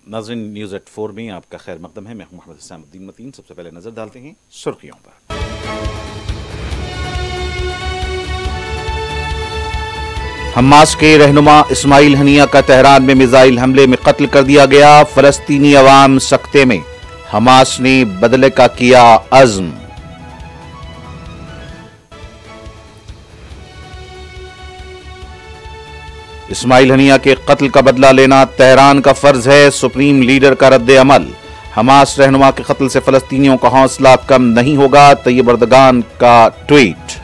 नाज़रीन, news eight 4 में आपका खैर मकदम है। मैं हूं मोहम्मद हुसैन मतीन। सबसे पहले नजर डालते हैं सुर्खियों पर। हमास के रहनुमा इस्माइल हनिया का तेहरान में मिसाइल हमले में कत्ल कर दिया गया। फलस्तीनी अवाम सख्ते में, हमास ने बदले का किया अज़्म। इस्माइल हनिया के कत्ल का बदला लेना तेहरान का फर्ज है, सुप्रीम लीडर का रद्द अमल। हमास रहनुमा के कत्ल से फलस्तीनियों का हौसला कम नहीं होगा, तैयब एर्दोगान का ट्वीट।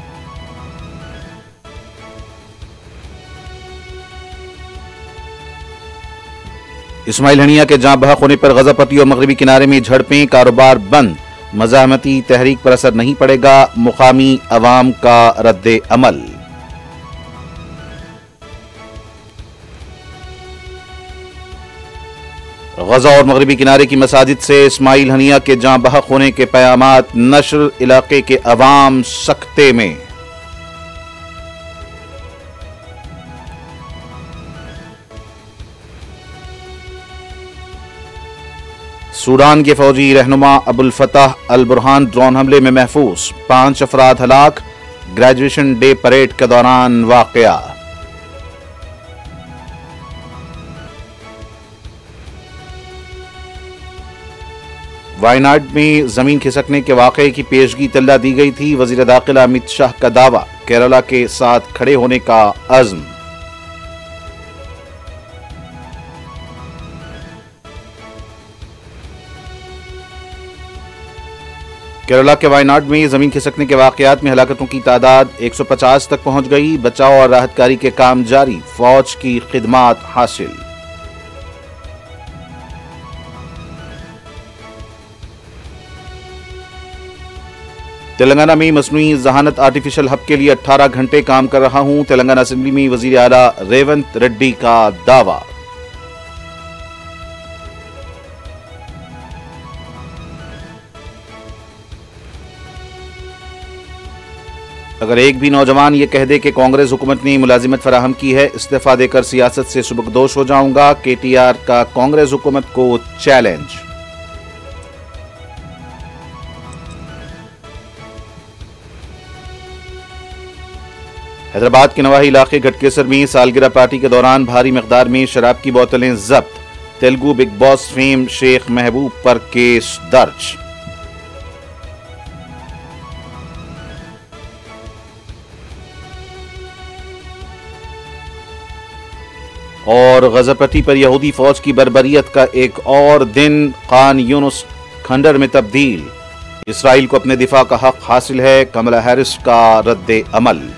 इस्माइल हनिया के जाँ बहक होने पर गजा पट्टी और मगरबी किनारे में झड़पें, कारोबार बंद। मज़ाहमती तहरीक पर असर नहीं पड़ेगा, मुकामी अवाम का रद्द अमल। गजा और मगरबी किनारे की मसाजिद से इस्माइल हनिया के जाँ बहक होने के पयामात नशर, इलाके के अवाम सख्ते में। सूडान के फौजी रहनुमा अबुल फतह अल बुरहान ड्रोन हमले में महफूज, 5 अफराद हलाक। ग्रेजुएशन डे परेड के दौरान वाकया। वायनाड में जमीन खिसकने के वाकये की पेशगी तल्ला दी गई थी। वजीर दाखिला अमित शाह का दावा, केरला के साथ खड़े होने का अज़्म। केरला के वायनाड में जमीन खिसकने के वाकयात में हलाकतों की तादाद 150 तक पहुंच गई। बचाव और राहतकारी के काम जारी, फौज की खिदमात हासिल। तेलंगाना में मसनूई जहानत आर्टिफिशियल हब के लिए 18 घंटे काम कर रहा हूं। तेलंगाना असेंबली में वजीर आला रेवंत रेड्डी का दावा। अगर एक भी नौजवान ये कह दे कि कांग्रेस हुकूमत ने मुलाजिमत फराहम की है, इस्तीफा देकर सियासत से सुबकदोश हो जाऊंगा। केटीआर का कांग्रेस हुकूमत को चैलेंज। हैदराबाद के नवाही इलाके घटकेसर में सालगिरह पार्टी के दौरान भारी मिकदार में शराब की बोतलें जब्त। Telugu Bigg Boss fame Sheikh Mehboob पर केस दर्ज। और गजापट्टी पर यहूदी फौज की बर्बरियत का एक और दिन, खान यूनुस खंडर में तब्दील। इसराइल को अपने दिफा का हक हासिल है, कमला हैरिस का रद्द अमल।